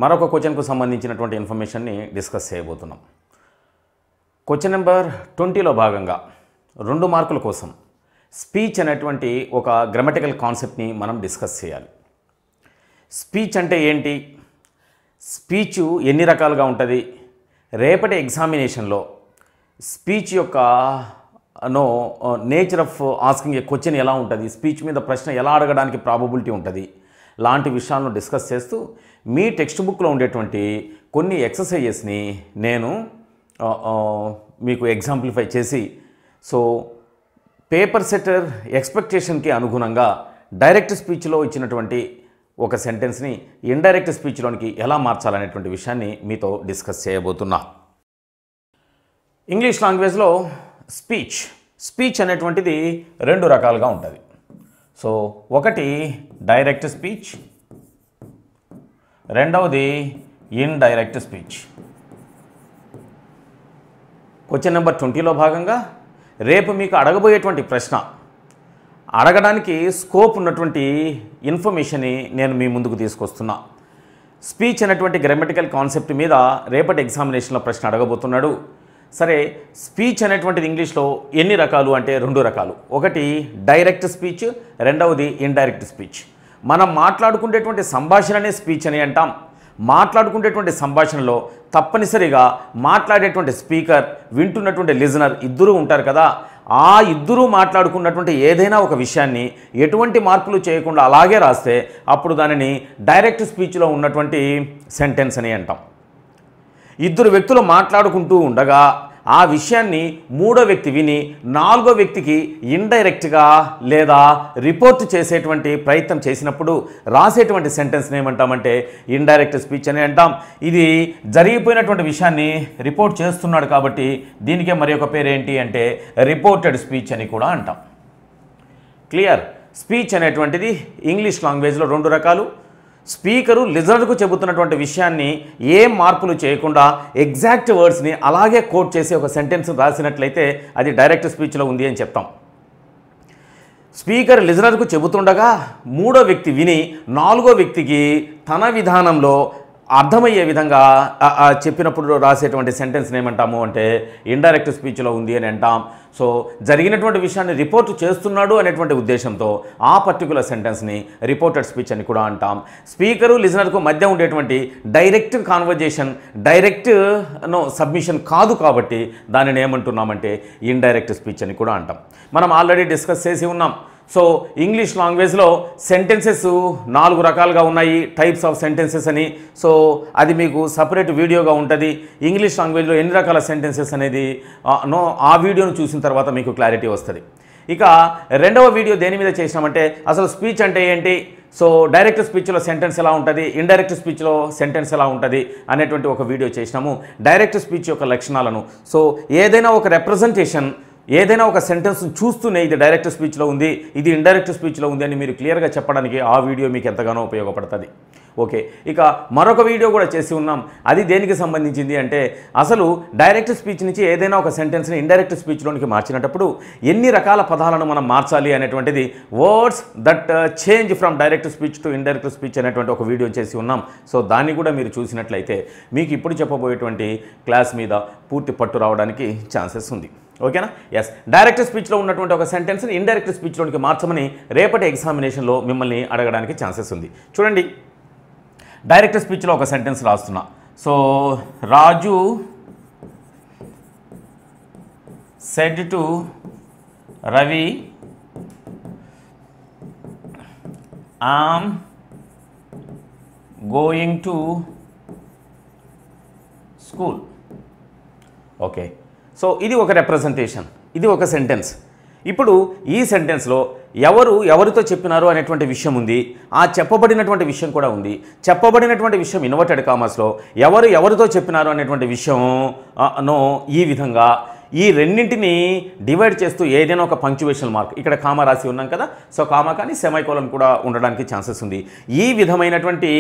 మరొక క్వశ్చన్కు సంబంధించినటువంటి ఇన్ఫర్మేషన్ని డిస్కస్ చేయబోతున్నాం. క్వశ్చన్ నెంబర్ 20లో భాగంగా 2 మార్కుల కోసం స్పీచ్ అనేటువంటి ఒక గ్రామటికల్ కాన్సెప్ట్ని మనం డిస్కస్ చేయాలి. స్పీచ్ అంటే ఏంటి, స్పీచ్ ఎన్ని రకాలుగా ఉంటుంది, రేపటి ఎగ్జామినేషన్లో స్పీచ్ యొక్క nature of asking A question ఎలా ఉంటుంది, స్పీచ్ మీద ప్రశ్న ఎలా అడగడానికి ప్రాబబిలిటీ ఉంటుంది లాంటి విషయాలను డిస్కస్ చేస్తూ మీ టెక్స్ట్ బుక్లో ఉండేటువంటి కొన్ని ఎక్సర్సైజెస్ని నేను మీకు ఎగ్జాంప్లిఫై చేసి పేపర్ సెట్టర్ ఎక్స్పెక్టేషన్కి అనుగుణంగా డైరెక్ట్ స్పీచ్లో ఇచ్చినటువంటి ఒక సెంటెన్స్ని ఇండైరెక్ట్ స్పీచ్లోనికి ఎలా మార్చాలనేటువంటి విషయాన్ని మీతో డిస్కస్ చేయబోతున్నా. ఇంగ్లీష్ లాంగ్వేజ్లో స్పీచ్ అనేటువంటిది 2 రకాలుగా ఉంటుంది. ఒకటి డైరెక్ట్ స్పీచ్, రెండవది ఇండైరెక్ట్ స్పీచ్. క్వశ్చన్ నెంబర్ 20లో భాగంగా రేపు మీకు అడగబోయేటువంటి ప్రశ్న అడగడానికి స్కోప్ ఉన్నటువంటి ఇన్ఫర్మేషన్ని నేను మీ ముందుకు తీసుకొస్తున్నా. స్పీచ్ అనేటువంటి గ్రామటికల్ కాన్సెప్ట్ మీద రేపటి ఎగ్జామినేషన్లో ప్రశ్న అడగబోతున్నాడు. సరే, స్పీచ్ అనేటువంటిది ఇంగ్లీష్లో ఎన్ని రకాలు అంటే 2 రకాలు. ఒకటి డైరెక్ట్ స్పీచ్, రెండవది ఇండైరెక్ట్ స్పీచ్. మనం మాట్లాడుకునేటువంటి సంభాషణనే స్పీచ్ అని అంటాం. మాట్లాడుకునేటువంటి సంభాషణలో తప్పనిసరిగా మాట్లాడేటువంటి స్పీకర్, వింటున్నటువంటి లిజనర్ ఇద్దరూ ఉంటారు కదా. ఆ ఇద్దరూ మాట్లాడుకున్నటువంటి ఏదైనా ఒక విషయాన్ని ఎటువంటి మార్పులు చేయకుండా అలాగే రాస్తే అప్పుడు దానిని డైరెక్ట్ స్పీచ్లో ఉన్నటువంటి సెంటెన్స్ అని అంటాం. 2 వ్యక్తులు మాట్లాడుకుంటూ ఉండగా ఆ విషయాన్ని 3వ వ్యక్తి విని 4వ వ్యక్తికి ఇండైరెక్ట్గా లేదా రిపోర్ట్ చేసేటువంటి ప్రయత్నం చేసినప్పుడు రాసేటువంటి సెంటెన్స్ని ఏమంటామంటే ఇండైరెక్ట్ స్పీచ్ అని అంటాం. ఇది జరిగిపోయినటువంటి విషయాన్ని రిపోర్ట్ చేస్తున్నాడు కాబట్టి దీనికే మరి ఒక పేరు ఏంటి అంటే రిపోర్టెడ్ స్పీచ్ అని కూడా అంటాం. క్లియర్? స్పీచ్ అనేటువంటిది ఇంగ్లీష్ లాంగ్వేజ్లో 2 రకాలు. స్పీకరు లిజనర్కు చెబుతున్నటువంటి విషయాన్ని ఏం మార్పులు చేయకుండా ఎగ్జాక్ట్ వర్డ్స్ని అలాగే కోట్ చేసి ఒక సెంటెన్స్ రాసినట్లయితే అది డైరెక్ట్ స్పీచ్లో ఉంది అని చెప్తాం. స్పీకర్ లిజనర్కు చెబుతుండగా 3వ వ్యక్తి విని 4వ వ్యక్తికి తన విధానంలో అర్థమయ్యే విధంగా చెప్పినప్పుడు రాసేటువంటి సెంటెన్స్ని ఏమంటాము అంటే ఇండైరెక్ట్ స్పీచ్లో ఉంది అని అంటాం. జరిగినటువంటి విషయాన్ని రిపోర్ట్ చేస్తున్నాడు అనేటువంటి ఉద్దేశంతో ఆ పర్టికులర్ సెంటెన్స్ని రిపోర్టెడ్ స్పీచ్ అని కూడా అంటాం. స్పీకరు లిజనర్కు మధ్య ఉండేటువంటి డైరెక్ట్ కాన్వర్జేషన్, డైరెక్ట్ సబ్మిషన్ కాదు కాబట్టి దానిని ఏమంటున్నామంటే ఇండైరెక్ట్ స్పీచ్ అని కూడా అంటాం. మనం ఆల్రెడీ డిస్కస్ చేసి ఉన్నాం. ఇంగ్లీష్ లాంగ్వేజ్లో సెంటెన్సెస్ 4 రకాలుగా ఉన్నాయి, టైప్స్ ఆఫ్ సెంటెన్సెస్ అని. అది మీకు సపరేట్ వీడియోగా ఉంటుంది. ఇంగ్లీష్ లాంగ్వేజ్లో ఎన్ని రకాల సెంటెన్సెస్ అనేది ఆ వీడియోను చూసిన తర్వాత మీకు క్లారిటీ వస్తుంది. ఇక 2వ వీడియో దేని మీద చేసినామంటే అసలు స్పీచ్ అంటే ఏంటి, డైరెక్ట్ స్పీచ్లో సెంటెన్స్ ఎలా ఉంటుంది, ఇండైరెక్ట్ స్పీచ్లో సెంటెన్స్ ఎలా ఉంటుంది అనేటువంటి ఒక వీడియో చేసినాము. డైరెక్ట్ స్పీచ్ యొక్క లక్షణాలను, ఏదైనా ఒక రిప్రజెంటేషన్, ఏదైనా ఒక సెంటెన్స్ చూస్తూనే ఇది డైరెక్ట్ స్పీచ్లో ఉంది, ఇది ఇండైరెక్ట్ స్పీచ్లో ఉంది అని మీరు క్లియర్గా చెప్పడానికి ఆ వీడియో మీకు ఎంతగానో ఉపయోగపడుతుంది. ఓకే, ఇక మరొక వీడియో కూడా చేసి ఉన్నాం. అది దేనికి సంబంధించింది అంటే అసలు డైరెక్ట్ స్పీచ్ నుంచి ఏదైనా ఒక సెంటెన్స్ని ఇండైరెక్ట్ స్పీచ్లోనికి మార్చినప్పుడు ఎన్ని రకాల పదాలను మనం మార్చాలి అనేటువంటిది, words that change from direct speech to indirect speech అనేటువంటి ఒక వీడియో చేసి ఉన్నాం. దాన్ని కూడా మీరు చూసినట్లయితే మీకు ఇప్పుడు చెప్పబోయేటువంటి క్లాస్ మీద పూర్తి పట్టు రావడానికి ఛాన్సెస్ ఉంది. ఓకేనా? ఎస్, డైరెక్ట్ స్పీచ్లో ఉన్నటువంటి ఒక సెంటెన్స్ని ఇండైరెక్ట్ స్పీచ్లోనికి మార్చమని రేపటి ఎగ్జామినేషన్లో మిమ్మల్ని అడగడానికి ఛాన్సెస్ ఉంది. చూడండి, డైరెక్ట్ స్పీచ్లో ఒక సెంటెన్స్ రాస్తున్నా. Raju said to Ravi, I'm going to school. Okay, ఇది ఒక రిప్రజెంటేషన్, ఇది ఒక సెంటెన్స్. ఇప్పుడు ఈ సెంటెన్స్లో ఎవరితో చెప్పినారు అనేటువంటి విషయం ఉంది, ఆ చెప్పబడినటువంటి విషయం కూడా ఉంది. చెప్పబడినటువంటి విషయం ఇన్వర్టెడ్ కామర్స్లో, ఎవరితో చెప్పినారు అనేటువంటి విషయం ఈ విధంగా ఈ రెండింటిని డివైడ్ చేస్తూ ఏదైనా ఒక పంక్చువేషన్ మార్క్, ఇక్కడ కామా రాసి ఉన్నాం కదా, కామా కానీ సెమైకోలన్ కూడా ఉండడానికి ఛాన్సెస్ ఉంది. ఈ విధమైనటువంటి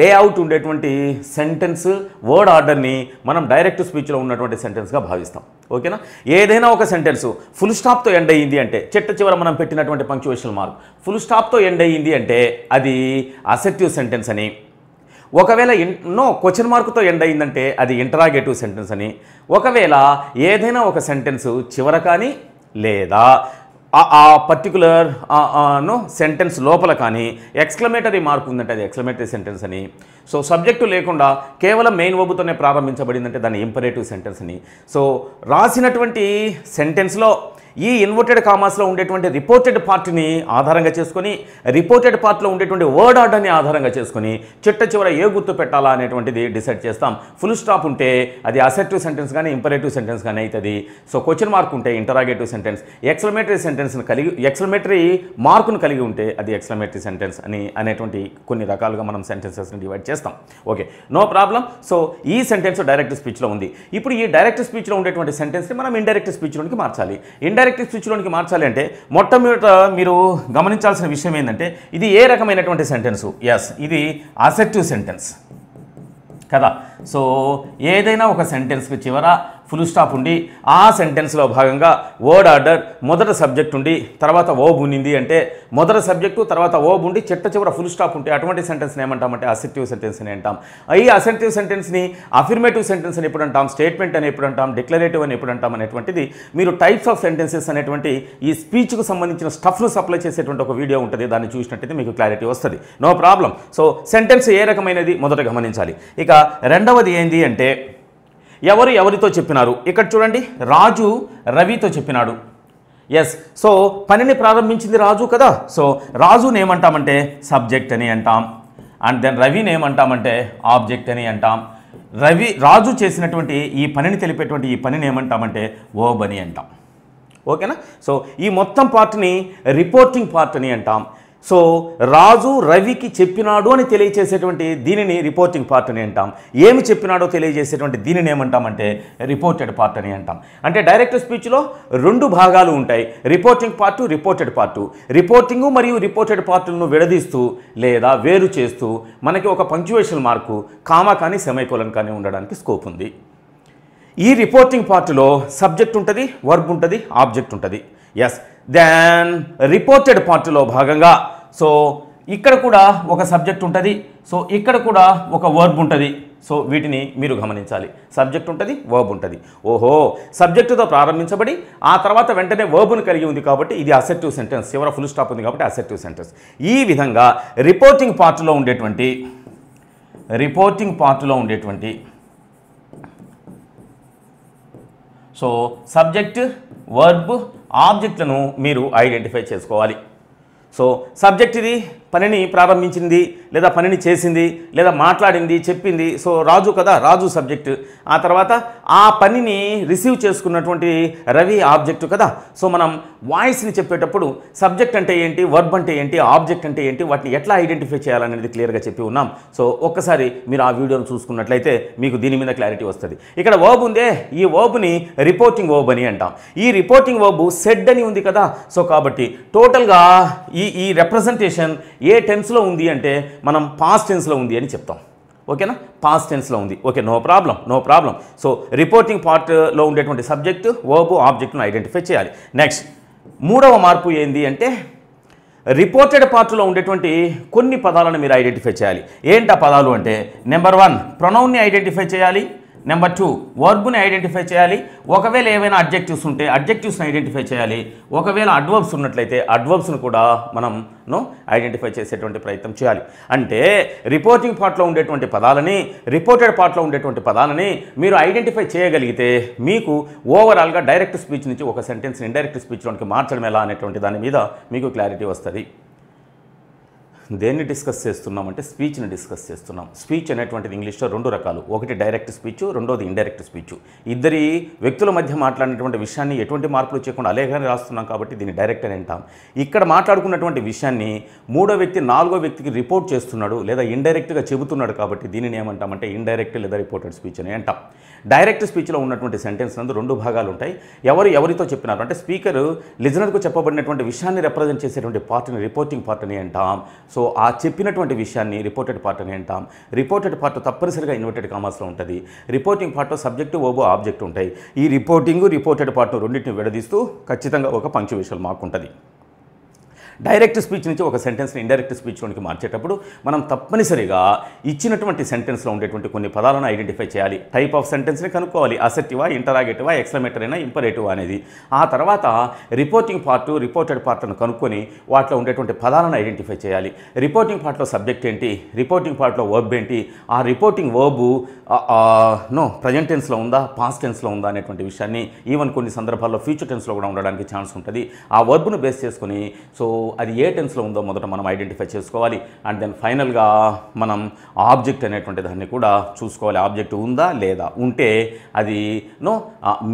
లేఅవుట్ ఉండేటువంటి సెంటెన్స్ వర్డ్ ఆర్డర్ని మనం డైరెక్ట్ స్పీచ్లో ఉన్నటువంటి సెంటెన్స్గా భావిస్తాం. ఓకేనా? ఏదైనా ఒక సెంటెన్స్ ఫుల్ స్టాప్తో ఎండ్ అయ్యింది అంటే, చెట్టు చివర మనం పెట్టినటువంటి పంక్చువేషన్ మార్క్ ఫుల్ స్టాప్తో ఎండ్ అయ్యింది అంటే అది అసెర్టివ్ సెంటెన్స్ అని. ఒకవేళ క్వశ్చన్ మార్కుతో ఎండ్ అయిందంటే అది ఇంటరాగేటివ్ సెంటెన్స్ అని. ఒకవేళ ఏదైనా ఒక సెంటెన్స్ చివర కానీ లేదా ఆ పర్టికులర్ సెంటెన్స్ లోపల కానీ ఎక్స్క్లమేటరీ మార్క్ ఉందంటే అది ఎక్స్క్లమేటరీ సెంటెన్స్ అని. సో సబ్జెక్టు లేకుండా కేవలం మెయిన్ వర్బ్తోనే ప్రారంభించబడిందంటే దాన్ని ఇంపరేటివ్ సెంటెన్స్ అని. సో రాసినటువంటి సెంటెన్స్లో ఈ ఇన్వర్టెడ్ కామాస్లో ఉండేటువంటి రిపోర్టెడ్ పార్ట్ని ఆధారంగా చేసుకొని, రిపోర్టెడ్ పార్ట్లో ఉండేటువంటి వర్డ్ ఆర్డర్ని ఆధారంగా చేసుకొని చిట్ట చివర ఏ గుర్తు పెట్టాలా అనేటువంటిది డిసైడ్ చేస్తాం. ఫుల్ స్టాప్ ఉంటే అది అసెర్టివ్ సెంటెన్స్ కానీ ఇంపరేటివ్ సెంటెన్స్ కానీ అవుతుంది. సో క్వశ్చన్ మార్క్ ఉంటే ఇంటరాగేటివ్ సెంటెన్స్, ఎక్స్క్లమేటరీ మార్కును కలిగి ఉంటే అది ఎక్స్క్లమేటరీ సెంటెన్స్ అనేటువంటి కొన్ని రకాలుగా మనం సెంటెన్సెస్ని డివైడ్ చేస్తాం. Okay, no problem. సో ఈ సెంటెన్స్ డైరెక్ట్ స్పీచ్లో ఉంది. ఇప్పుడు ఈ డైరెక్ట్ స్పీచ్లో ఉండేటువంటి సెంటెన్స్ని మనం ఇండైరెక్ట్ స్పీచ్లోనికి మార్చాలి. ఇండైరెక్ట్ స్పీచ్లోనికి మార్చాలి అంటే మొట్టమొదట మీరు గమనించాల్సిన విషయం ఏంటంటే ఇది ఏ రకమైనటువంటి సెంటెన్స్. ఎస్, ఇది అసెర్టివ్ సెంటెన్స్ కదా. సో ఏదైనా ఒక సెంటెన్స్కి చివర ఫుల్ స్టాప్ ఉండి ఆ సెంటెన్స్లో భాగంగా వర్డ్ ఆర్డర్ మొదట సబ్జెక్ట్ ఉండి తర్వాత ఓబ్ ఉన్నింది అంటే మొదట సబ్జెక్టు తర్వాత ఓబ్ ఉండి చిట్ట చివర ఫుల్ స్టాప్ ఉంటే అటువంటి సెంటెన్స్ని ఏమంటామంటే అసెర్టివ్ సెంటెన్స్ అని అంటాం. ఈ అసెర్టివ్ సెంటెన్స్ని అఫర్మేటివ్ సెంటెన్స్ అని ఎప్పుడు అంటాం, స్టేట్మెంట్ అని ఎప్పుడు అంటాం, డిక్లరేటివ్ అని ఎప్పుడు అంటాం అనేటువంటిది మీరు టైప్స్ ఆఫ్ సెంటెన్సెస్ అనేటువంటి ఈ స్పీచ్కు సంబంధించిన స్టఫ్ను సప్లై చేసేటువంటి ఒక వీడియో ఉంటుంది. దాన్ని చూసినట్టయితే మీకు క్లారిటీ వస్తుంది. No problem. సో సెంటెన్స్ ఏ రకమైనది మొదట గమనించాలి. ఇక రెండవది ఏంది అంటే ఎవరితో చెప్పినారు. ఇక్కడ చూడండి, రాజు రవితో చెప్పినాడు. ఎస్, సో పనిని ప్రారంభించింది రాజు కదా. సో రాజుని ఏమంటామంటే సబ్జెక్ట్ అని అంటాం. అండ్ దెన్ రవిని ఏమంటామంటే ఆబ్జెక్ట్ అని అంటాం. రాజు చేసినటువంటి ఈ పనిని తెలిపేటువంటి ఈ పనిని ఏమంటామంటే వర్బ్ అని అంటాం. ఓకేనా. సో ఈ మొత్తం పార్ట్ని రిపోర్టింగ్ పార్ట్ అని అంటాం. సో రాజు రవికి చెప్పినాడు అని తెలియజేసేటువంటి దీనిని రిపోర్టింగ్ పార్ట్ అని అంటాం. ఏమి చెప్పినాడో తెలియజేసేటువంటి దీనిని ఏమంటామంటే రిపోర్టెడ్ పార్ట్ అని అంటాం. అంటే డైరెక్ట్ స్పీచ్లో రెండు భాగాలు ఉంటాయి, reporting part, reported part. Reporting మరియు రిపోర్టెడ్ పార్టులను విడదీస్తూ లేదా వేరు చేస్తూ మనకి ఒక పంక్చువేషన్ మార్కు, కామా కానీ సెమైకోలన్ కానీ ఉండడానికి స్కోప్ ఉంది. ఈ రిపోర్టింగ్ పార్టులో సబ్జెక్ట్ ఉంటుంది, వర్బ్ ఉంటుంది, ఆబ్జెక్ట్ ఉంటుంది. ఎస్, దెన్ రిపోర్టెడ్ పార్ట్లో భాగంగా సో ఇక్కడ కూడా ఒక సబ్జెక్ట్ ఉంటుంది, సో ఇక్కడ కూడా ఒక వర్బ్ ఉంటుంది. సో వీటిని మీరు గమనించాలి. సబ్జెక్ట్ ఉంటుంది, వర్బ్ ఉంటుంది. ఓహో, సబ్జెక్టుతో ప్రారంభించబడి ఆ తర్వాత వెంటనే వర్బ్ను కలిగి ఉంది కాబట్టి ఇది అసెర్టివ్ సెంటెన్స్, చివర ఫుల్ స్టాప్ ఉంది కాబట్టి అసెర్టివ్ సెంటెన్స్. ఈ విధంగా రిపోర్టింగ్ పార్ట్లో ఉండేటువంటి సో సబ్జెక్ట్, వర్బ్, ఆబ్జెక్ట్లను మీరు ఐడెంటిఫై చేసుకోవాలి. సో సబ్జెక్ట్ ఇది పనిని ప్రారంభించింది లేదా పనిని చేసింది లేదా మాట్లాడింది, చెప్పింది. సో రాజు కదా, రాజు సబ్జెక్టు. ఆ తర్వాత ఆ పనిని రిసీవ్ చేసుకున్నటువంటి రవి ఆబ్జెక్టు కదా. సో మనం వాయిస్ని చెప్పేటప్పుడు సబ్జెక్ట్ అంటే ఏంటి, వర్బ్ అంటే ఏంటి, ఆబ్జెక్ట్ అంటే ఏంటి, వాటిని ఎట్లా ఐడెంటిఫై చేయాలనేది క్లియర్గా చెప్పి ఉన్నాం. సో ఒక్కసారి మీరు ఆ వీడియోను చూసుకున్నట్లయితే మీకు దీని మీద క్లారిటీ వస్తుంది. ఇక్కడ వర్బ్ ఉందే, ఈ వర్బ్ని రిపోర్టింగ్ వర్బ్ అని అంటాం. ఈ రిపోర్టింగ్ వర్బ్ సెడ్ అని ఉంది కదా. సో కాబట్టి టోటల్గా ఈ రిప్రజెంటేషన్ ఏ టెన్స్లో ఉంది అంటే మనం పాస్ట్ టెన్స్లో ఉంది అని చెప్తాం. ఓకేనా, పాస్ట్ టెన్స్లో ఉంది. Okay, no problem. So reporting పార్ట్లో ఉండేటువంటి సబ్జెక్ట్, వర్బ్, ఆబ్జెక్ట్ను ఐడెంటిఫై చేయాలి. నెక్స్ట్ మూడవ మార్పు ఏంది అంటే రిపోర్టెడ్ పార్ట్లో ఉండేటువంటి కొన్ని పదాలను మీరు ఐడెంటిఫై చేయాలి. ఏంటి ఆ పదాలు అంటే నెంబర్ 1 ప్రొనౌన్ని ఐడెంటిఫై చేయాలి. నెంబర్ 2 వర్బ్ని ఐడెంటిఫై చేయాలి. ఒకవేళ ఏవైనా అడ్జెక్టివ్స్ ఉంటే అడ్జెక్టివ్స్ని ఐడెంటిఫై చేయాలి. ఒకవేళ అడ్వర్బ్స్ ఉన్నట్లయితే అడ్వర్బ్స్ను కూడా మనం ఐడెంటిఫై చేసేటువంటి ప్రయత్నం చేయాలి. అంటే రిపోర్టింగ్ పార్ట్లో ఉండేటువంటి పదాలని, రిపోర్టెడ్ పార్ట్లో ఉండేటువంటి పదాలని మీరు ఐడెంటిఫై చేయగలిగితే మీకు ఓవరాల్గా డైరెక్ట్ స్పీచ్ నుంచి ఒక సెంటెన్స్ని ఇండైరెక్ట్ స్పీచ్లోనికి మార్చడం ఎలా అనేటువంటి దాని మీద మీకు క్లారిటీ వస్తుంది. దేన్ని డిస్కస్ చేస్తున్నామంటే స్పీచ్ని డిస్కస్ చేస్తున్నాం. స్పీచ్ అనేటువంటిది ఇంగ్లీష్లో రెండు రకాలు, ఒకటి డైరెక్ట్ స్పీచ్, రెండోది ఇండైరెక్ట్ స్పీచ్. ఇద్దరి వ్యక్తుల మధ్య మాట్లాడినటువంటి విషయాన్ని ఎటువంటి మార్పులు చేయకుండా అలేఖని రాస్తున్నాం కాబట్టి దీన్ని డైరెక్ట్ అని అంటాం. ఇక్కడ మాట్లాడుకున్నటువంటి విషయాన్ని మూడో వ్యక్తి నాలుగో వ్యక్తికి రిపోర్ట్ చేస్తున్నాడు లేదా ఇండైరెక్ట్గా చెబుతున్నాడు కాబట్టి దీనిని ఏమంటామంటే ఇండైరెక్ట్ లేదా రిపోర్టెడ్ స్పీచ్ అని అంటాం. డైరెక్ట్ స్పీచ్లో ఉన్నటువంటి సెంటెన్స్ నందు రెండు భాగాలు ఉంటాయి. ఎవరితో చెప్పినారు అంటే స్పీకర్ లిజనర్కు చెప్పబడినటువంటి విషయాన్ని రిప్రజెంట్ చేసేటువంటి పార్ట్ని రిపోర్టింగ్ పార్ట్ అని అంటాం. సో ఆ చెప్పినటువంటి విషయాన్ని రిపోర్టెడ్ పార్ట్ అని అంటాం. రిపోర్టెడ్ పార్ట్ తప్పనిసరిగా ఇన్వర్టెడ్ కామాస్లో ఉంటుంది. రిపోర్టింగ్ పార్ట్లో సబ్జెక్టు, వర్బ్, ఆబ్జెక్ట్ ఉంటాయి. ఈ రిపోర్టింగ్, రిపోర్టెడ్ పార్ట్ రెండింటిని విడదీస్తూ ఖచ్చితంగా ఒక పంక్చువేషన్ మార్క్ ఉంటుంది. డైరెక్ట్ స్పీచ్ నుంచి ఒక సెంటెన్స్ని ఇండైరెక్ట్ స్పీచ్లోనికి మార్చేటప్పుడు మనం తప్పనిసరిగా ఇచ్చినటువంటి సెంటెన్స్లో ఉండేటువంటి కొన్ని పదాలను ఐడెంటిఫై చేయాలి. టైప్ ఆఫ్ సెంటెన్స్ని కనుక్కోవాలి. అసెర్టివా, ఇంటరాగేటివా, ఎక్స్క్లమేటరీ అయినా, ఇంపరేటివా అనేది. ఆ తర్వాత రిపోర్టింగ్ పార్ట్, రిపోర్టెడ్ పార్ట్ను కనుక్కొని వాటిలో ఉండేటువంటి పదాలను ఐడెంటిఫై చేయాలి. రిపోర్టింగ్ పార్ట్లో సబ్జెక్ట్ ఏంటి, రిపోర్టింగ్ పార్ట్లో వర్బ్ ఏంటి, ఆ రిపోర్టింగ్ వర్బు ప్రజెంట్ టెన్స్లో ఉందా, పాస్ట్ టెన్స్లో ఉందా అనేటువంటి విషయాన్ని, ఈవెన్ కొన్ని సందర్భాల్లో ఫ్యూచర్ టెన్స్లో కూడా ఉండడానికి ఛాన్స్ ఉంటుంది. ఆ వర్బ్ను బేస్ చేసుకుని సో అది ఏ టెన్స్లో ఉందో మొదట మనం ఐడెంటిఫై చేసుకోవాలి. అండ్ దెన్ ఫైనల్గా మనం ఆబ్జెక్ట్ అనేటువంటి దాన్ని కూడా చూసుకోవాలి. ఆబ్జెక్ట్ ఉందా లేదా, ఉంటే అది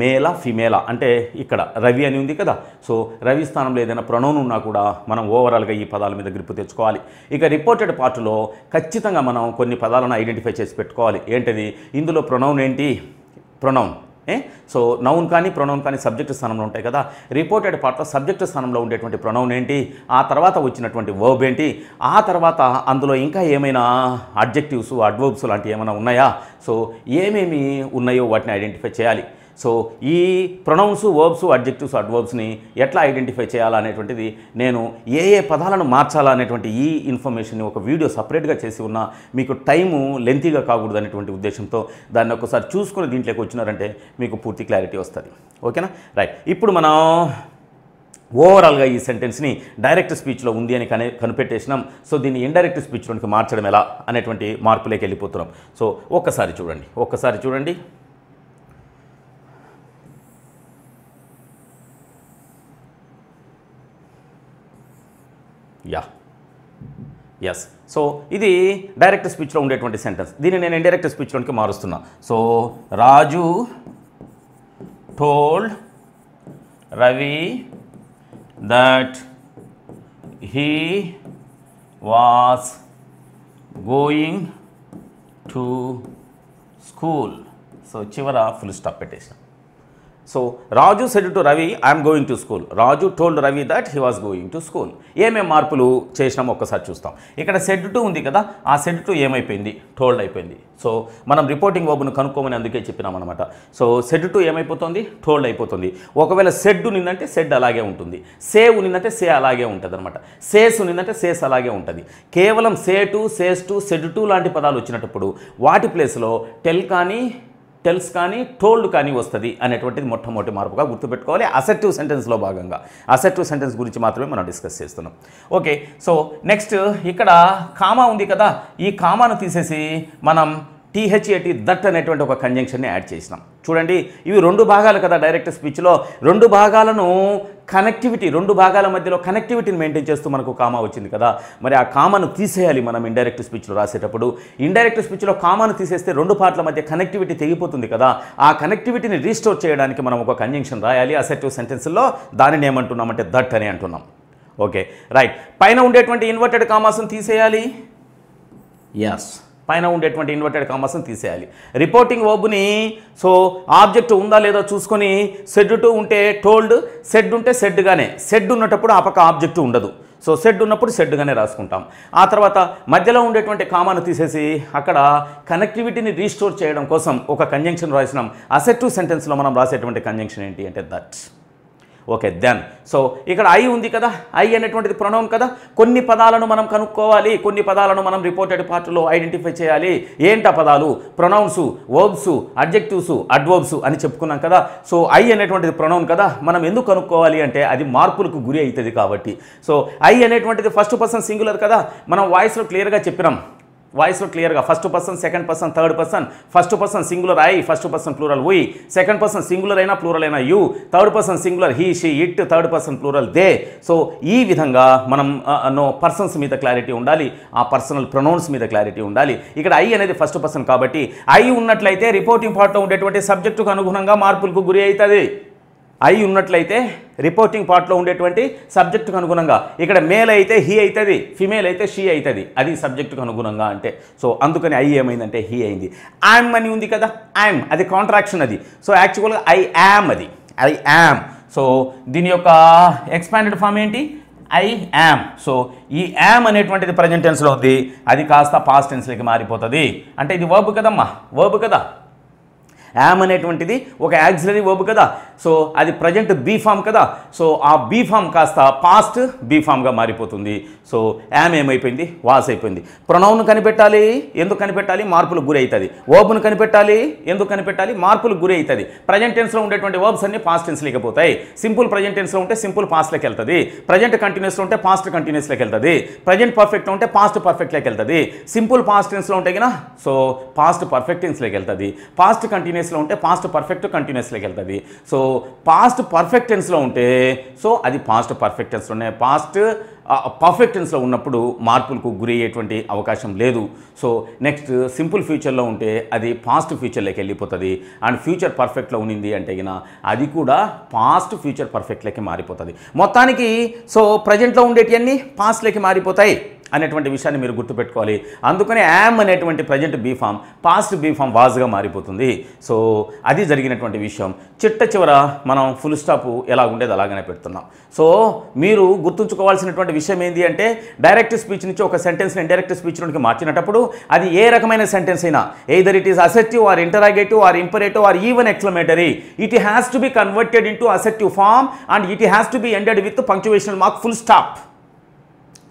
మేలా ఫిమేలా, అంటే ఇక్కడ రవి అని ఉంది కదా, సో రవి స్థానంలో ఏదైనా ప్రొనౌన్ ఉన్నా కూడా మనం ఓవరాల్గా ఈ పదాల మీద గ్రిప్ తెచ్చుకోవాలి. ఇక రిపోర్టెడ్ పార్ట్లో ఖచ్చితంగా మనం కొన్ని పదాలను ఐడెంటిఫై చేసి పెట్టుకోవాలి. ఏంటిది, ఇందులో ప్రొనౌన్ ఏంటి, ప్రొనౌన్ సో నౌన్ కానీ ప్రొనౌన్ కానీ సబ్జెక్ట్ స్థానంలో ఉంటాయి కదా. రిపోర్టెడ్ పార్ట్లో సబ్జెక్ట్ స్థానంలో ఉండేటువంటి ప్రొనౌన్ ఏంటి, ఆ తర్వాత వచ్చినటువంటి వర్బ్ ఏంటి, ఆ తర్వాత అందులో ఇంకా ఏమైనా అడ్జెక్టివ్స్, అడ్వర్బ్స్ లాంటివి ఏమైనా ఉన్నాయా, సో ఏమేమి ఉన్నాయో వాటిని ఐడెంటిఫై చేయాలి. సో ఈ ప్రొనౌన్స్, వర్బ్స్, అడ్జెక్టివ్స్, అడ్వర్బ్స్ని ఎట్లా ఐడెంటిఫై చేయాలా అనేటువంటిది, నేను ఏ పదాలను మార్చాలా అనేటువంటి ఈ ఇన్ఫర్మేషన్ని ఒక వీడియో సపరేట్గా చేసి ఉన్నా, మీకు టైము లెంతీగా కాకూడదు అనేటువంటి ఉద్దేశంతో దాన్ని ఒకసారి చూసుకుని దీంట్లోకి వచ్చినారంటే మీకు పూర్తి క్లారిటీ వస్తుంది. ఓకేనా, రైట్. ఇప్పుడు మనం ఓవరాల్గా ఈ సెంటెన్స్ని డైరెక్ట్ స్పీచ్లో ఉంది అని కనిపెట్టేసినాం. సో దీన్ని ఇండైరెక్ట్ స్పీచ్లోనికి మార్చడం ఎలా అనేటువంటి మార్పులోకి వెళ్ళిపోతున్నాం. సో ఒక్కసారి చూడండి. ఎస్, సో ఇది డైరెక్ట్ స్పీచ్లో ఉండేటువంటి సెంటెన్స్. దీన్ని నేను ఇండైరెక్ట్ స్పీచ్లోనికి మారుస్తున్నా. So Raju told Ravi that he was going to school. So చివర ఫుల్ స్టాప్ పెట్టేసాం. So Raju said to Ravi, I'm going to school. Raju told Ravi that he was going to school. ఏమేమి మార్పులు చేసినామో ఒక్కసారి చూస్తాం. ఇక్కడ సెడ్ టు ఉంది కదా, ఆ సెడ్ టు ఏమైపోయింది, టోల్డ్ అయిపోయింది. సో మనం రిపోర్టింగ్ వర్బ్ను కనుక్కోమని అందుకే చెప్పినాం అనమాట. సో సెడ్ టు ఏమైపోతుంది, టోల్డ్ అయిపోతుంది. ఒకవేళ సెడ్ ఉన్నిందంటే సెడ్ అలాగే ఉంటుంది, సే ఉన్నిందంటే సే అలాగే ఉంటుంది అనమాట, సేస్ ఉన్నిందంటే సేస్ అలాగే ఉంటుంది. కేవలం say to, says to, said to లాంటి పదాలు వచ్చినప్పుడు వాటి ప్లేస్లో టెల్ కానీ, టెల్స్ కానీ, టోల్డ్ కానీ వస్తుంది అనేటువంటిది మొట్టమొదటి మార్పుగా గుర్తుపెట్టుకోవాలి. అసెర్టివ్ సెంటెన్స్లో భాగంగా అసెర్టివ్ సెంటెన్స్ గురించి మాత్రమే మనం డిస్కస్ చేస్తున్నాం. ఓకే, సో నెక్స్ట్ ఇక్కడ కామా ఉంది కదా, ఈ కామాను తీసేసి మనం THAT దట్ అనేటువంటి ఒక కంజంక్షన్ని యాడ్ చేసినాం. చూడండి, ఇవి రెండు భాగాలు కదా డైరెక్ట్ స్పీచ్లో. రెండు భాగాలను కనెక్టివిటీ, రెండు భాగాల మధ్యలో కనెక్టివిటీని మెయింటైన్ చేస్తూ మనకు కామా వచ్చింది కదా. మరి ఆ కామాను తీసేయాలి మనం ఇండైరెక్ట్ స్పీచ్లో రాసేటప్పుడు. ఇండైరెక్ట్ స్పీచ్లో కామాను తీసేస్తే రెండు పార్ట్ల మధ్య కనెక్టివిటీ తెగిపోతుంది కదా. ఆ కనెక్టివిటీని రీస్టోర్ చేయడానికి మనం ఒక కంజంక్షన్ రాయాలి అసెర్టివ్ సెంటెన్స్లో. దానిని ఏమంటున్నామంటే దట్ అని అంటున్నాం. Okay, right. పైన ఉండేటువంటి ఇన్వర్టెడ్ కామాస్ని తీసేయాలి. ఎస్, పైన ఉండేటువంటి ఇన్వర్టెడ్ కామర్స్ని తీసేయాలి. రిపోర్టింగ్ వర్బ్ని సో ఆబ్జెక్ట్ ఉందా లేదో చూసుకొని సెడ్ టు ఉంటే టోల్డ్, సెడ్ ఉంటే సెడ్గానే, సెడ్ ఉన్నప్పుడు ఆ పక్క ఆబ్జెక్ట్ ఉండదు. సో సెడ్ ఉన్నప్పుడు సెడ్గానే రాసుకుంటాం. ఆ తర్వాత మధ్యలో ఉండేటువంటి కామాను తీసేసి అక్కడ కనెక్టివిటీని రీస్టోర్ చేయడం కోసం ఒక కంజంక్షన్ రాసినాం. అసెర్టివ్ సెంటెన్స్లో మనం రాసేటువంటి కంజంక్షన్ ఏంటి అంటే దట్. ఓకే, దెన్ సో ఇక్కడ ఐ ఉంది కదా, ఐ అనేటువంటిది ప్రొనౌన్ కదా. కొన్ని పదాలను మనం కనుక్కోవాలి, కొన్ని పదాలను మనం రిపోర్టెడ్ పార్ట్లో ఐడెంటిఫై చేయాలి. ఏంటి ఆ పదాలు, ప్రొనౌన్స్, వర్బ్స్, అడ్జెక్టివ్స్, అడ్వర్బ్స్ అని చెప్పుకున్నాం కదా. సో ఐ అనేటువంటిది ప్రొనౌన్ కదా, మనం ఎందుకు కనుక్కోవాలి అంటే అది మార్పులకు గురి అవుతుంది కాబట్టి. సో ఐ అనేటువంటిది ఫస్ట్ పర్సన్ సింగులర్ కదా, మనం వాయిస్లో క్లియర్గా చెప్పినాం. వాయిస్లో క్లియర్గా first person, second person, third person. First person singular I, first person plural we. Second person singular అయినా ప్లూరల్ అయినా you. Third person singular he, she, it. Third person plural they. So ఈ విధంగా మనం పర్సన్స్ మీద clarity ఉండాలి, ఆ personal pronouns మీద clarity ఉండాలి. ఇక్కడ ఐ అనేది ఫస్ట్ పర్సన్ కాబట్టి ఐ ఉన్నట్లయితే రిపోర్టింగ్ పార్ట్లో ఉండేటువంటి సబ్జెక్టుకు అనుగుణంగా మార్పులకు గురి అవుతుంది. ఐ ఉన్నట్లయితే రిపోర్టింగ్ పార్ట్లో ఉండేటువంటి సబ్జెక్టుకు అనుగుణంగా, ఇక్కడ మేల్ అయితే హీ అవుతుంది, ఫిమేల్ అయితే షీ అవుతుంది. అది సబ్జెక్టుకు అనుగుణంగా అంటే. సో అందుకని ఐ ఏమైందంటే హీ అయింది. యామ్ అని ఉంది కదా, యామ్ అది కాంట్రాక్షన్ అది. సో యాక్చువల్గా ఐ యామ్, అది ఐ యామ్. సో దీని యొక్క ఎక్స్పాండెడ్ ఫామ్ ఏంటి, ఐ యామ్. సో ఈ యామ్ అనేటువంటిది ప్రజెంట్ టెన్స్లో ఉంది, అది కాస్త పాస్ట్ టెన్స్లోకి మారిపోతుంది. అంటే ఇది వర్బ్ కదమ్మా, వర్బ్ కదా. యామ్ అనేటువంటిది ఒక యాక్సిలరీ వర్బ్ కదా. సో అది ప్రజెంట్ బీ ఫామ్ కదా, సో ఆ బీ ఫామ్ కాస్త పాస్ట్ బీ ఫామ్గా మారిపోతుంది. సో యామ్ ఏమైపోయింది, వాస్ అయిపోయింది. ప్రొనౌన్ కనిపెట్టాలి, ఎందుకు కనిపెట్టాలి, మార్పులకు గురి అవుతుంది. వర్బ్ను కనిపెట్టాలి, ఎందుకు కనిపెట్టాలి, మార్పులకు గురి అవుతుంది. ప్రజెంట్ టెన్స్లో ఉండేటువంటి వర్బ్స్ అన్ని పాస్ట్ టెన్స్ లేకపోతాయి. సింపుల్ ప్రజెంట్ టెన్స్లో ఉంటే సింపుల్ పాస్ట్లోకి వెళ్తుంది, ప్రజెంట్ కంటిన్యూస్లో ఉంటే పాస్ట్ కంటిన్యూస్లోకి వెళ్తుంది, ప్రజెంట్ పర్ఫెక్ట్లో ఉంటే పాస్ట్ పర్ఫెక్ట్లోకి వెళ్తుంది, సింపుల్ పాస్ట్ టెన్స్లో ఉంటే కన్నా సో పాస్ట్ పర్ఫెక్ట్ టెన్స్లోకి వెళ్తుంది, పాస్ట్ కంటిన్యూస్లో ఉంటే పాస్ట్ పర్ఫెక్ట్ కంటిన్యూస్లోకి వెళ్తుంది. సో పాస్ట్ పర్ఫెక్ట్ టెన్స్లో ఉంటే సో అది పాస్ట్ పర్ఫెక్ట్ టెన్స్లోనే, పాస్ట్ పర్ఫెక్ట్ టెన్స్లో ఉన్నప్పుడు మార్పులకు గురి అయ్యేటువంటి అవకాశం లేదు. సో నెక్స్ట్ సింపుల్ ఫ్యూచర్లో ఉంటే అది పాస్ట్ ఫ్యూచర్లోకి వెళ్ళిపోతుంది. అండ్ ఫ్యూచర్ పర్ఫెక్ట్లో ఉన్నింది అంటే గిన అది కూడా పాస్ట్ ఫ్యూచర్ పర్ఫెక్ట్లోకి మారిపోతుంది. మొత్తానికి సో ప్రజెంట్లో ఉండేటివన్నీ పాస్ట్లోకి మారిపోతాయి అనేటువంటి విషయాన్ని మీరు గుర్తుపెట్టుకోవాలి. అందుకనే యామ్ అనేటువంటి present be form past be form వాజ్గా మారిపోతుంది. సో అది జరిగినటువంటి విషయం. చిట్ట చివర మనం ఫుల్ స్టాప్ ఎలా ఉండేది అలాగనే పెడుతున్నాం. సో మీరు గుర్తుంచుకోవాల్సినటువంటి విషయం ఏంటి అంటే డైరెక్ట్ స్పీచ్ నుంచి ఒక సెంటెన్స్ని ఇండైరెక్ట్ స్పీచ్ నుండి మార్చినప్పుడు అది ఏ రకమైన సెంటెన్స్ అయినా either it is assertive or interrogative or imperative or even exclamatory, it has to be converted into assertive form and it has to be ended with punctuational mark full stop.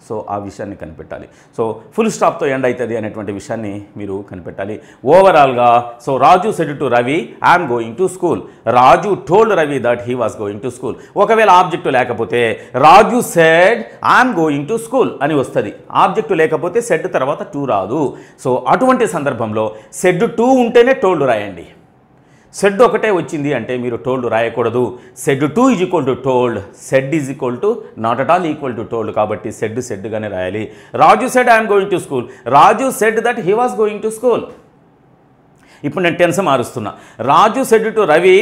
So ఆ విషయాన్ని కనిపెట్టాలి. So full స్టాప్తో end అవుతుంది అనేటువంటి విషయాన్ని మీరు కనిపెట్టాలి. ఓవరాల్గా so Raju said to Ravi I'm going to school, Raju told Ravi that he was going to school. ఒకవేళ ఆబ్జెక్టు లేకపోతే Raju said I'm going to school అని వస్తుంది. ఆబ్జెక్టు లేకపోతే సెడ్ తర్వాత టు రాదు. సో అటువంటి సందర్భంలో సెడ్ టు ఉంటేనే టోల్డ్ రాయండి. సెడ్ ఒకటే వచ్చింది అంటే మీరు టోల్డ్ రాయకూడదు. Said to is equal to told, said is equal to not at all equal to told. కాబట్టి సెడ్ సెడ్గానే రాయాలి. Raju said I'm going to school, Raju said that he was going to school. ఇప్పుడు నేను టెన్స్ మారుస్తున్నా. Raju said to Ravi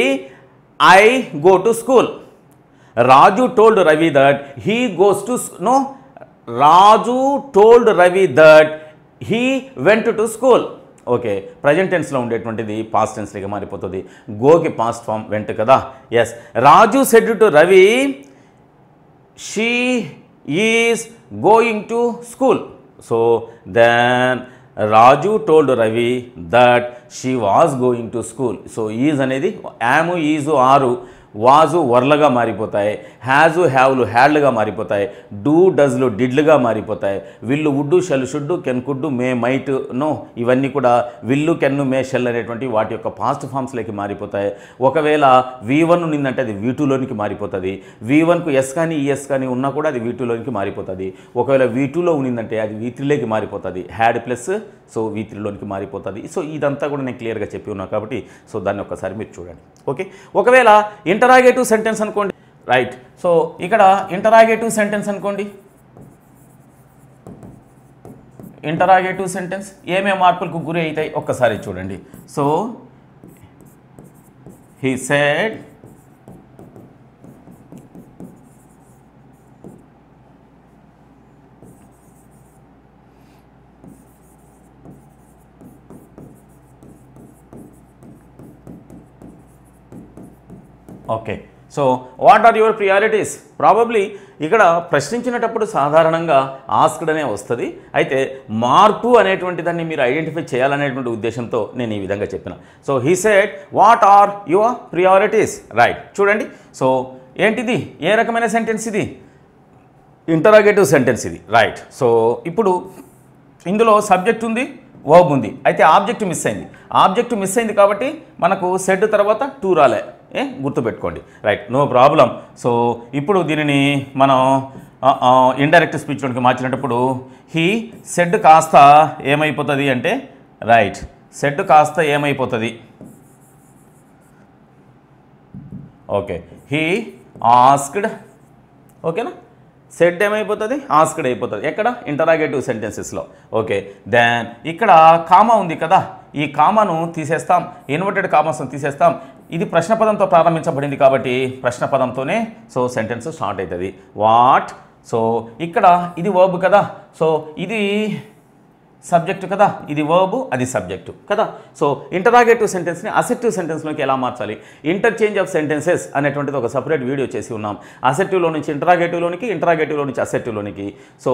I go to school, Raju told Ravi that he goes to no, Raju told Ravi that he went to school. Okay, present టెన్స్లో ఉండేటువంటిది past టెన్స్లోకి మారిపోతుంది. గోకి past form went కదా. Yes, Raju said to Ravi she is going to school. So then Raju told Ravi that she was going to school. So is అనేది am is ఆరు, vase వర్లగా మారిపోతాయి, హ్యాజు హ్యావ్లు హ్యాడ్లుగా మారిపోతాయి, డూ డజ్లు డిడ్లుగా మారిపోతాయి, will would shall should can could may might no ఇవన్నీ కూడా విల్లు can May shell అనేటువంటి వాటి యొక్క పాస్ట్ ఫామ్స్లోకి మారిపోతాయి. ఒకవేళ V1 ఉన్నిందంటే అది V2లోనికి మారిపోతుంది. V1కు ఎస్ కానీ ఈఎస్ కానీ ఉన్నా కూడా అది V2లోనికి మారిపోతుంది. ఒకవేళ V2లో ఉన్నిందంటే అది V3లోకి మారిపోతుంది. హ్యాడ్ ప్లస్ సో V3లోనికి మారిపోతుంది. సో ఇదంతా కూడా నేను క్లియర్గా చెప్పి ఉన్నా కాబట్టి సో దాన్ని ఒక్కసారి మీరు చూడండి. ఓకే, ఒకవేళ ఇంటరాగేటివ్ సెంటెన్స్ అనుకోండి. రైట్, సో ఇక్కడ ఇంటరాగేటివ్ సెంటెన్స్ అనుకోండి. ఇంటరాగేటివ్ సెంటెన్స్ ఏమేమి మార్పులకు గురి అవుతాయి ఒక్కసారి చూడండి. So he said okay, so what are your priorities. Probably ఇక్కడ ప్రశ్నించినప్పుడు సాధారణంగా ఆస్క్డ్ అనే వస్తుంది. అయితే మార్పు అనేటువంటి దాన్ని మీరు ఐడెంటిఫై చేయాలనేటువంటి ఉద్దేశంతో నేను ఈ విధంగా చెప్పిన. So he said what are your priorities. Right, చూడండి. సో ఏంటిది, ఏ రకమైన సెంటెన్స్ ఇది, ఇంటరాగేటివ్ సెంటెన్స్ ఇది. రైట్, సో ఇప్పుడు ఇందులో సబ్జెక్ట్ ఉంది, వర్బ్ ఉంది. అయితే ఆబ్జెక్ట్ మిస్ అయింది. ఆబ్జెక్ట్ మిస్ అయింది కాబట్టి మనకు సెడ్ తర్వాత టు రాలే, గుర్తుపెట్టుకోండి. Right, no problem. సో ఇప్పుడు దీనిని మనం ఇండైరెక్ట్ స్పీచ్లోకి మార్చినప్పుడు హీ సెడ్ కాస్త ఏమైపోతుంది అంటే రైట్, సెడ్ కాస్త ఏమైపోతుంది. Okay, he asked. ఓకేనా, సెడ్ ఏమైపోతుంది, ఆస్క్డ్ అయిపోతుంది. ఎక్కడ, ఇంటరాగేటివ్ సెంటెన్సెస్లో. ఓకే, దెన్ ఇక్కడ కామా ఉంది కదా, ఈ కామాను తీసేస్తాం, ఇన్వర్టెడ్ కామాస్ను తీసేస్తాం. ఇది ప్రశ్నపదంతో ప్రారంభించబడింది కాబట్టి ప్రశ్నపదంతోనే సో సెంటెన్స్ స్టార్ట్ అవుతుంది. వాట్, సో ఇక్కడ ఇది వర్బ్ కదా, సో ఇది సబ్జెక్టు కదా, ఇది వర్బు, అది సబ్జెక్టు కదా. సో ఇంటరాగేటివ్ సెంటెన్స్ని అసెప్టివ్ సెంటెన్స్లోకి ఎలా మార్చాలి, ఇంటర్చేంజ్ ఆఫ్ సెంటెన్సెస్ అనేటువంటిది ఒక సపరేట్ వీడియో చేసి ఉన్నాం. అసెప్టివ్లో నుంచి ఇంటరాగేటివ్లోనికి, ఇంటరాగేటివ్లో నుంచి అసెప్టివ్లోనికి, సో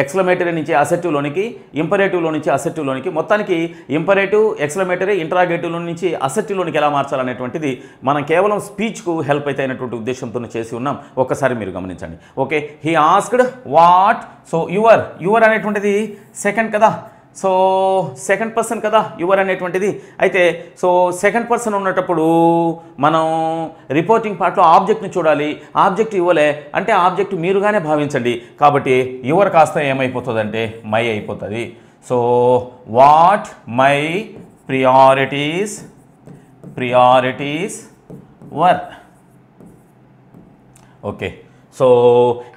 ఎక్స్క్లమేటరీ నుంచి అసెప్టివ్లోనికి, ఇంపరేటివ్లో నుంచి అసెప్టివ్లోనికి, మొత్తానికి ఇంపరేటివ్, ఎక్స్క్లమేటరీ, ఇంటరాగేటివ్లో నుంచి అసెప్టివ్లోనికి ఎలా మార్చాలనేటువంటిది మనం కేవలం స్పీచ్కు హెల్ప్ అయితే అయినటువంటి ఉద్దేశంతో చేసి ఉన్నాం. ఒక్కసారి మీరు గమనించండి. Okay, he asked what, so your అనేటువంటిది సెకండ్ కదా, సో సెకండ్ పర్సన్ కదా యువర్ అనేటువంటిది. అయితే సో సెకండ్ పర్సన్ ఉన్నటప్పుడు మనం రిపోర్టింగ్ పార్ట్లో ఆబ్జెక్ట్ని చూడాలి. ఆబ్జెక్ట్ యువలే అంటే ఆబ్జెక్ట్ మీరుగానే భావించండి. కాబట్టి యువర్ కాస్త ఏమైపోతుందంటే మై అయిపోతుంది. So what my priorities were. Okay, so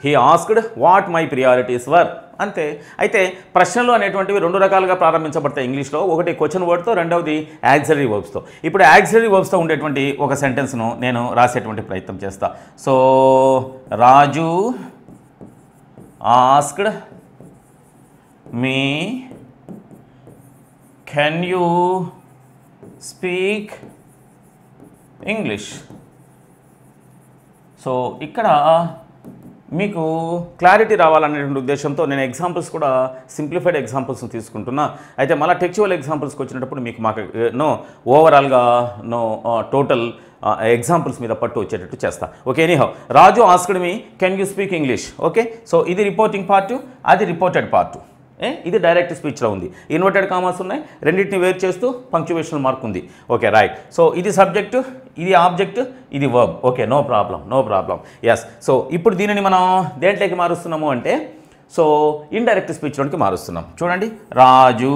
he asked what my priorities were అంతే. అయితే ప్రశ్నలు అనేటువంటివి రెండు రకాలుగా ప్రారంభించబడతాయి ఇంగ్లీష్లో. ఒకటి క్వశ్చన్ వర్డ్తో, రెండవది యాక్సిలరీ వర్బ్స్తో. ఇప్పుడు యాక్సిలరీ వర్బ్స్తో ఉండేటువంటి ఒక సెంటెన్స్ను నేను రాసేటువంటి ప్రయత్నం చేస్తా. So Raju asked me can you speak English. So ఇక్కడ మీకు క్లారిటీ రావాలనేటువంటి ఉద్దేశంతో నేను ఎగ్జాంపుల్స్ కూడా సింప్లిఫైడ్ ఎగ్జాంపుల్స్ తీసుకుంటున్నా. అయితే మళ్ళీ టెక్చువల్ ఎగ్జాంపుల్స్కి వచ్చినప్పుడు మీకు మాకు ఓవరాల్గా టోటల్ ఎగ్జాంపుల్స్ మీద పట్టు వచ్చేటట్టు చేస్తా. Okay, anyhow Raju asked me can you speak English. Okay, so ఇది రిపోర్టింగ్ పార్ట్, అది రిపోర్టెడ్ పార్ట్. ఇది డైరెక్ట్ స్పీచ్లో ఉంది. ఇన్వర్టెడ్ కామర్స్ ఉన్నాయి, రెండింటిని వేరు చేస్తూ పంక్చువేషనల్ మార్క్ ఉంది. Okay right. సో ఇది సబ్జెక్టు, ఇది ఆబ్జెక్ట్, ఇది verb. Okay, no problem. Yes. So ఇప్పుడు దీనిని మనం దేంట్లోకి మారుస్తున్నాము అంటే సో ఇండైరెక్ట్ స్పీచ్లోకి మారుస్తున్నాం. చూడండి, రాజు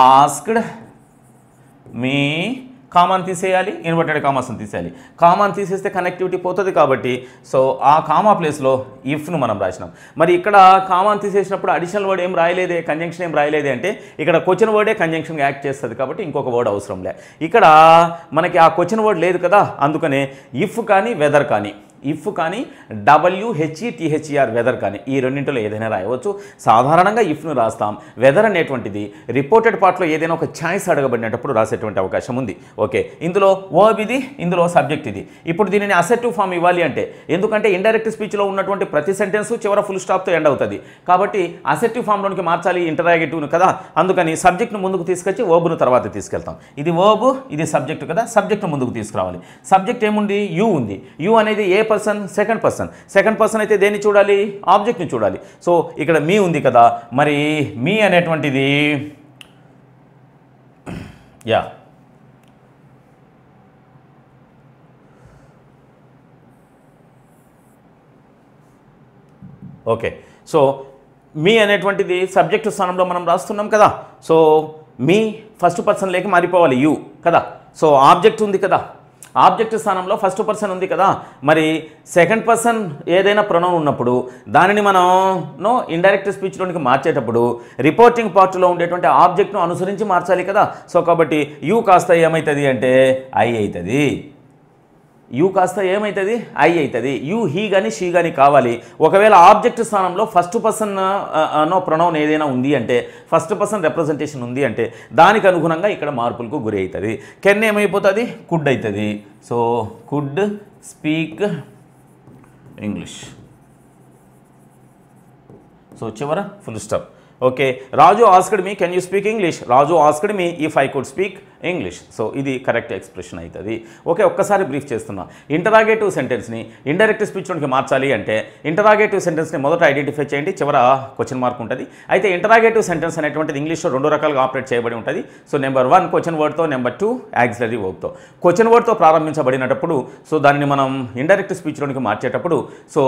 ఆస్క్డ్ మీ, కామాన్ తీసేయాలి, ఇన్వర్టెడ్ కామాస్ని తీసేయాలి. కామాన్ తీసేస్తే కనెక్టివిటీ పోతుంది కాబట్టి సో ఆ కామా ప్లేస్లో ఇఫ్ను మనం రాసినాం. మరి ఇక్కడ కామాన్ తీసేసినప్పుడు అడిషనల్ వర్డ్ ఏం రాయలేదే, కంజంక్షన్ ఏం రాయలేదే అంటే ఇక్కడ క్వశ్చన్ వర్డే కంజంక్షన్గా యాక్ట్ చేస్తుంది కాబట్టి ఇంకొక వర్డ్ అవసరం లే. ఇక్కడ మనకి ఆ క్వశ్చన్ వర్డ్ లేదు కదా, అందుకనే ఇఫ్ కానీ వెదర్ కానీ, ఇఫ్ కానీ WHETHER వెదర్ కానీ ఈ రెండింటిలో ఏదైనా రాయవచ్చు. సాధారణంగా ఇఫ్ను రాస్తాం. వెదర్ అనేటువంటిది రిపోర్టెడ్ పార్ట్లో ఏదైనా ఒక ఛాయిస్ అడగబడినప్పుడు రాసేటువంటి అవకాశం ఉంది. ఓకే, ఇందులో వర్బ్ ఇది, ఇందులో సబ్జెక్ట్ ఇది. ఇప్పుడు దీనిని అసెప్టివ్ ఫామ్ ఇవ్వాలి అంటే, ఎందుకంటే ఇండైరెక్ట్ స్పీచ్లో ఉన్నటువంటి ప్రతి సెంటెన్స్ చివర ఫుల్ స్టాప్తో ఎండ్ అవుతుంది కాబట్టి అసెప్టివ్ ఫామ్లోనికి మార్చాలి ఇంటరాగేటివ్ను కదా. అందుకని సబ్జెక్ట్ను ముందుకు తీసుకొచ్చి వర్బ్ను తర్వాత తీసుకెళ్తాం. ఇది వర్బ్, ఇది సబ్జెక్ట్ కదా, సబ్జెక్ట్ను ముందుకు తీసుకురావాలి. సబ్జెక్ట్ ఏముంది, యూ ఉంది. యూ అనేది ఏ పర్సన్, సెకండ్ పర్సన్ అయితే దేన్ని చూడాలి, ఆబ్జెక్ట్ని చూడాలి. సో ఇక్కడ మీ ఉంది కదా, మరి మీ అనేటువంటిది యా ఓకే. సో మీ అనేటువంటిది సబ్జెక్టు స్థానంలో మనం రాస్తున్నాం కదా. సో మీ ఫస్ట్ పర్సన్ లేక మారిపోవాలి యూ కదా. సో ఆబ్జెక్ట్ ఉంది కదా, ఆబ్జెక్ట్ స్థానంలో ఫస్ట్ పర్సన్ ఉంది కదా. మరి సెకండ్ పర్సన్ ఏదైనా ప్రొనౌన్ ఉన్నప్పుడు దానిని మనం ఇండైరెక్ట్ స్పీచ్లోనికి మార్చేటప్పుడు రిపోర్టింగ్ పార్ట్లో ఉండేటువంటి ఆబ్జెక్ట్ను అనుసరించి మార్చాలి కదా. సో కాబట్టి యూ కాస్త ఏమవుతుంది అంటే ఐ అవుతుంది. యూ కాస్త ఏమవుతుంది, ఐ అవుతుంది. యూ హీ కానీ షీ కానీ కావాలి. ఒకవేళ ఆబ్జెక్ట్ స్థానంలో ఫస్ట్ పర్సన్ ప్రొనౌన్ ఏదైనా ఉంది అంటే, ఫస్ట్ పర్సన్ రిప్రజెంటేషన్ ఉంది అంటే దానికి అనుగుణంగా ఇక్కడ మార్పులకు గురి అవుతుంది. కెన్ ఏమైపోతుంది, కుడ్ అవుతుంది. So could speak English. So చివర full stop. Okay, Raju asked me can you speak English. Raju asked me if I could speak English. So ఇది కరెక్ట్ ఎక్స్ప్రెషన్ అవుతుంది. ఓకే, ఒక్కసారి బ్రీఫ్ చేస్తున్నా. ఇంటరాగేటివ్ సెంటెన్స్ని ఇండైరెక్ట్ స్పీచ్లోకి మార్చాలి అంటే ఇంటరాగేటివ్ సెంటెన్స్ని మొదట ఐడెంటిఫై చేయండి, చివర క్వశ్చన్ మార్క్ ఉంటుంది. అయితే ఇంటరాగేటివ్ సెంటెన్స్ అనేటువంటిది ఇంగ్లీష్లో రెండు రకాలుగా ఆపరేట్ చేయబడి ఉంటుంది. సో నెంబర్ 1 క్వశ్చన్ వర్డ్తో, నెంబర్ 2 యాక్సిలరీ వర్బ్తో. క్వశ్చన్ వర్డ్తో ప్రారంభించబడినప్పుడు సో దానిని మనం ఇండైరెక్ట్ స్పీచ్లోనికి మార్చేటప్పుడు సో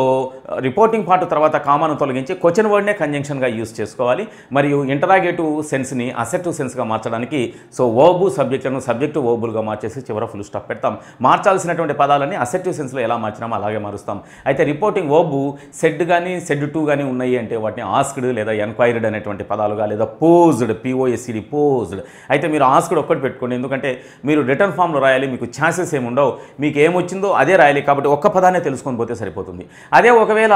రిపోర్టింగ్ పార్ట్ తర్వాత కామాను తొలగించి క్వశ్చన్ వర్డ్నే కంజంక్షన్గా యూజ్ చేసుకోవాలి. మరియు ఇంటరాగేటివ్ సెన్స్ని అసెప్టివ్ సెన్స్గా మార్చడానికి సో వర్బ్ సబ్జెక్టులను సబ్జెక్టు వర్బులుగా మార్చేసి చివర ఫుల్ స్టాప్ పెడతాం. మార్చాల్సినటువంటి పదాలని అసెప్టివ్ సెన్స్లో ఎలా మార్చినామో అలాగే మారుస్తాం. అయితే రిపోర్టింగ్ వర్బు సెడ్ కానీ సెడ్ టు కానీ ఉన్నాయి అంటే వాటిని ఆస్క్డ్ లేదా ఎన్క్వైర్డ్ అనేటువంటి పదాలుగా, లేదా పోజ్డ్ POSED పోజ్డ్. అయితే మీరు ఆస్క్డ్ ఒక్కటి పెట్టుకోండి, ఎందుకంటే మీరు రిటర్న్ ఫామ్లో రాయాలి, మీకు ఛాన్సెస్ ఏమి ఉండవు, మీకు ఏమొచ్చిందో అదే రాయాలి, కాబట్టి ఒక్క పదాన్ని తెలుసుకొని పోతే సరిపోతుంది. అదే ఒకవేళ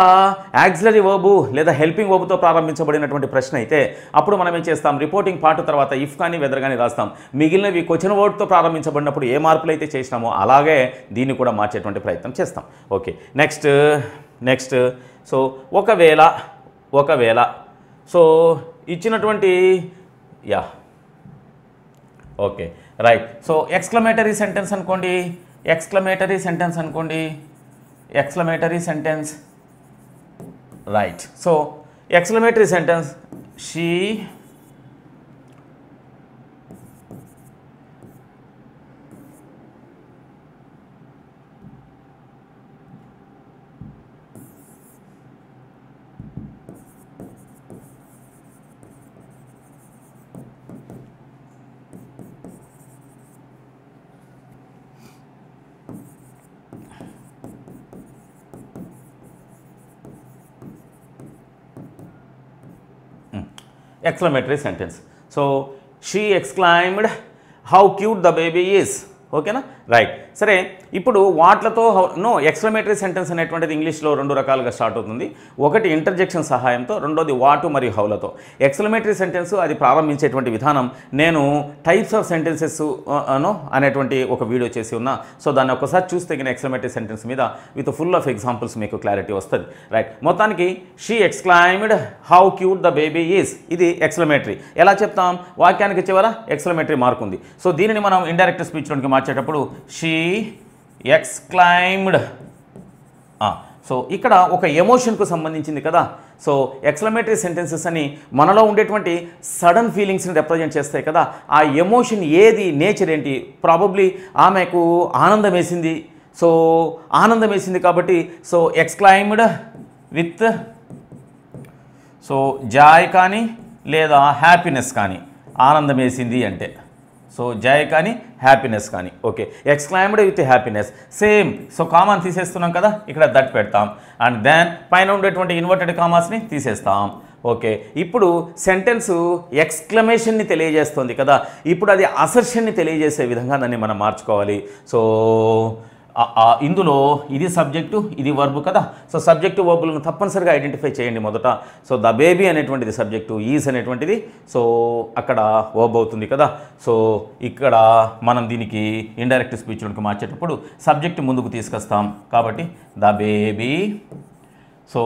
యాక్సిలరీ వర్బు లేదా హెల్పింగ్ వర్బుతో ప్రారంభించబడినటువంటి ప్రశ్న అయితే అప్పుడు మనం ఏం చేస్తాం, రిపోర్టింగ్ పార్ట్ తర్వాత ఇఫ్ కానీ వెదర్ కానీ రాస్తాం. మిగిలినవి క్వశ్చన్ వర్డ్తో ప్రారంభించబడినప్పుడు ఏ మార్పులు అయితే చేసినామో అలాగే దీన్ని కూడా మార్చేటువంటి ప్రయత్నం చేస్తాం. ఓకే, నెక్స్ట్ సో ఒకవేళ సో ఇచ్చినటువంటి okay right. So exclamatory sentence అనుకోండి, right. So exclamatory sentence she exclamatory sentence. So she exclaimed, how cute the baby is. ఓకేనా, రైట్. సరే, ఇప్పుడు వాట్లతో ఎక్స్క్లమేటరీ సెంటెన్స్ అనేటువంటిది ఇంగ్లీష్లో రెండు రకాలుగా స్టార్ట్ అవుతుంది. ఒకటి ఇంటర్జెక్షన్ సహాయంతో, రెండోది వాటు మరియు హౌలతో. ఎక్స్క్లమేటరీ సెంటెన్స్ అది ప్రారంభించేటువంటి విధానం నేను టైప్స్ ఆఫ్ సెంటెన్సెస్ అనేటువంటి ఒక వీడియో చేసి ఉన్నా. సో దాన్ని ఒకసారి చూస్తే కానీ ఎక్స్క్లమేటరీ సెంటెన్స్ మీద విత్ ఫుల్ ఆఫ్ ఎగ్జాంపుల్స్ మీకు క్లారిటీ వస్తుంది. రైట్, మొత్తానికి she exclaimed how cute the baby is, ఇది ఎక్స్క్లమేటరీ. ఎలా చెప్తాం, వాక్యానికి చివర ఎక్స్క్లమేటరీ మార్క్ ఉంది. సో దీనిని మనం ఇండైరెక్ట్ స్పీచ్లోకి మార్చేటప్పుడు షీ ఎక్స్క్లైమ్డ్. సో ఇక్కడ ఒక ఎమోషన్కు సంబంధించింది కదా. సో ఎక్స్క్లమేటరీ సెంటెన్సెస్ అని మనలో ఉండేటువంటి సడన్ ఫీలింగ్స్ని రిప్రజెంట్ చేస్తాయి కదా. ఆ ఎమోషన్ ఏది, నేచర్ ఏంటి? ప్రాబబ్లీ ఆమెకు ఆనందం వేసింది. సో ఆనందం వేసింది కాబట్టి so exclaimed with so joy కానీ లేదా హ్యాపీనెస్ కానీ, ఆనందం వేసింది అంటే సో జాయ్ కానీ హ్యాపీనెస్ కానీ. Okay, exclaimed with happiness same. So కామాన్ తీసేస్తున్నాం కదా, ఇక్కడ దట్ పెడతాం. అండ్ దెన్ పైన ఉండేటువంటి ఇన్వర్టెడ్ కామాస్ని తీసేస్తాం. ఓకే, ఇప్పుడు సెంటెన్సు ఎక్స్క్లమేషన్ని తెలియజేస్తుంది కదా, ఇప్పుడు అది అసర్షన్ని తెలియజేసే విధంగా దాన్ని మనం మార్చుకోవాలి. సో ఇందులో ఇది సబ్జెక్టు, ఇది వర్బు కదా. సో సబ్జెక్టు వర్బులను తప్పనిసరిగా ఐడెంటిఫై చేయండి మొదట. సో ద బేబీ అనేటువంటిది సబ్జెక్టు, ఈజ్ అనేటువంటిది సో అక్కడ వర్బ్ అవుతుంది కదా. సో ఇక్కడ మనం దీనికి ఇండైరెక్ట్ స్పీచ్లోకి మార్చేటప్పుడు సబ్జెక్టు ముందుకు తీసుకొస్తాం కాబట్టి ద బేబీ. సో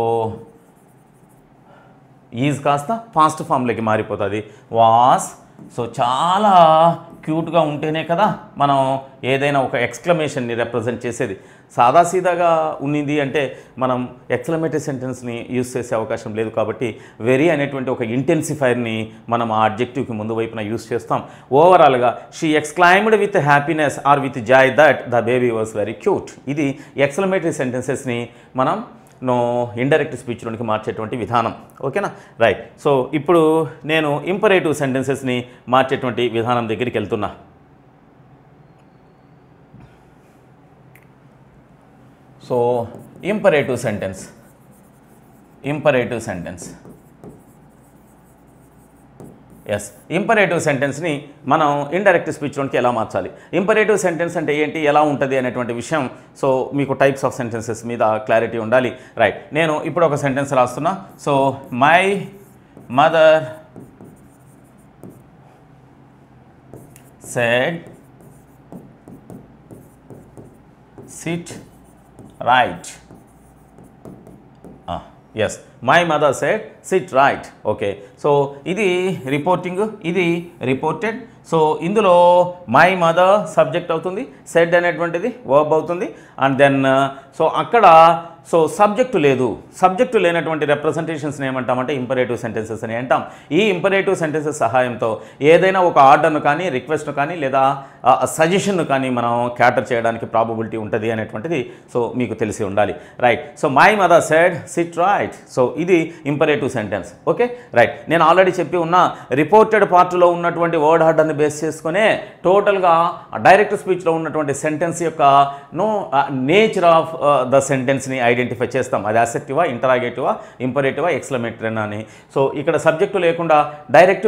ఈజ్ కాస్త ఫాస్ట్ ఫామ్లోకి మారిపోతుంది, వాస్. సో చాలా క్యూట్గా ఉంటేనే కదా మనం ఏదైనా ఒక ఎక్స్క్లమేషన్ని రిప్రజెంట్ చేసేది. సాదాసీదాగా ఉన్నింది అంటే మనం ఎక్స్క్లమేటరీ సెంటెన్స్ని యూజ్ చేసే అవకాశం లేదు. కాబట్టి వెరీ అనేటువంటి ఒక ఇంటెన్సిఫైర్ని మనం ఆ అడ్జెక్టివ్కి ముందు వైపున యూజ్ చేస్తాం. ఓవరాల్గా she exclaimed with happiness are with Joy that the baby was very cute. ఇది ఎక్స్క్లమేటరీ సెంటెన్సెస్ని మనం ఇండైరెక్ట్ స్పీచ్లోనికి మార్చేటువంటి విధానం. ఓకేనా, రైట్. సో ఇప్పుడు నేను ఇంపరేటివ్ సెంటెన్సెస్ని మార్చేటువంటి విధానం దగ్గరికి వెళ్తున్నా. So imperative sentence yes, imperative సెంటెన్స్ని మనం ఇండైరెక్ట్ స్పీచ్లోకి ఎలా మార్చాలి, ఇంపరేటివ్ సెంటెన్స్ అంటే ఏంటి, ఎలా ఉంటుంది అనేటువంటి విషయం. సో మీకు టైప్స్ ఆఫ్ సెంటెన్సెస్ మీద క్లారిటీ ఉండాలి. రైట్, నేను ఇప్పుడు ఒక సెంటెన్స్ రాస్తున్నా. So my mother said sit right. Yes, my mother said sit right. Okay, so ఇది రిపోర్టింగ్, ఇది రిపోర్టెడ్. సో ఇందులో మై మదర్ సబ్జెక్ట్ అవుతుంది, సెడ్ అనేటువంటిది వర్బ్ అవుతుంది. అండ్ దెన్ సో అక్కడ సో సబ్జెక్టు లేదు, సబ్జెక్టు లేనటువంటి రిప్రజెంటేషన్స్ని ఏమంటామంటే ఇంపరేటివ్ సెంటెన్సెస్ అని అంటాం. ఈ ఇంపరేటివ్ సెంటెన్సెస్ సహాయంతో ఏదైనా ఒక ఆర్డర్ను కానీ, రిక్వెస్ట్ను కానీ, లేదా సజెషన్ను కానీ మనం క్యాటర్ చేయడానికి ప్రాబబిలిటీ ఉంటుంది అనేటువంటిది సో మీకు తెలిసి ఉండాలి. Right. So my mother said sit right. So ఇది ఇంపరేటివ్ సెంటెన్స్. Okay, right. నేను ఆల్రెడీ చెప్పి ఉన్న రిపోర్టెడ్ పార్ట్లో ఉన్నటువంటి వర్డ్ ఆర్డర్ని బేస్ చేసుకునే టోటల్గా డైరెక్ట్ స్పీచ్లో ఉన్నటువంటి సెంటెన్స్ యొక్క నేచర్ ఆఫ్ ద సెంటెన్స్ని ఐడెంటిఫై చేస్తాం. అది అసెప్టివా, ఇంటరాగేటివా, ఇంపరేటివా, ఎక్స్క్లమేటరీ అని. సో ఇక్కడ సబ్జెక్టు లేకుండా డైరెక్ట్